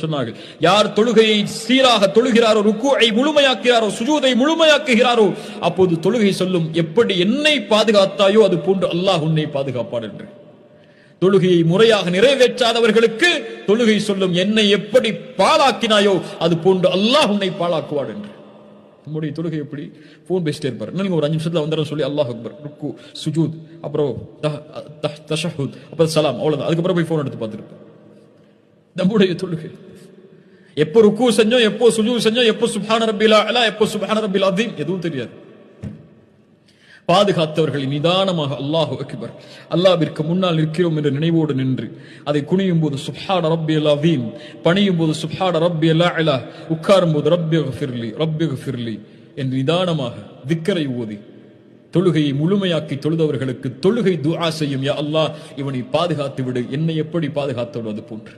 சொன்னார்கள், யார் தொழுகையை சீராக தொழுகிறாரோ, ருக்குஐ முழுமையாக்குகிறாரோ, சுஜூதை முழுமையாக்குகிறாரோ, அப்போது தொழுகை சொல்லும், எப்படி என்னை பாதுகாத்தாயோ அது போன்று அல்லாஹ் உன்னை பாதுகாப்பார் என்று. தொழுகையை முறையாக நிறைவேற்றாதவர்களுக்கு தொழுகை சொல்லும், என்னை எப்படி பாழாக்கினாயோ அது போன்று அல்லாஹ் உன்னை பாழாக்குவார் என்று. நம்முடைய தொழுகை எப்படி? போன் பேசிட்டே இருப்பார். நீங்க ஒரு 5 நிமிஷத்துல வந்துடும் சொல்லி அல்லாஹ் அக்பர், ருக்கு, சுஜூத், அப்புறம் தஷஹுத், அப்புறம் சலாம், அவ்வளவுதான். அதுக்கப்புறம் போய் போன் எடுத்து பார்த்துருப்பார். நம்முடைய தொழுகை எப்போ ருக்கு செஞ்சோம், எப்போ சுஜூத் செஞ்சோம், எப்போ சுப்ஹான ரப்பில் அலா, எப்போ சுப்ஹான ரப்பில் அதீம், எதுவும் தெரியாது. பாதுகாத்தவர்களை நிதானமாக அல்லாஹு அக்பர், அல்லாஹ்விற்கு முன்னால் நிற்கிறோம் என்ற நினைவோடு நின்று, அதை குனியும் போது சுப்ஹான ரப்பில் அதீம், பணியும் போது சுப்ஹான ரப்பில் அலா, உட்காரும் போது ரப்பிக்ஃபிர்லி என்று நிதானமாக திக்கரை ஓதி தொழுகையை முழுமையாக்கி தொழுதவர்களுக்கு தொழுகை துஆ செய்யும், யா அல்லாஹ் இவனை பாதுகாத்து விடு, என்னை எப்படி பாதுகாத்தோடு அது போன்று.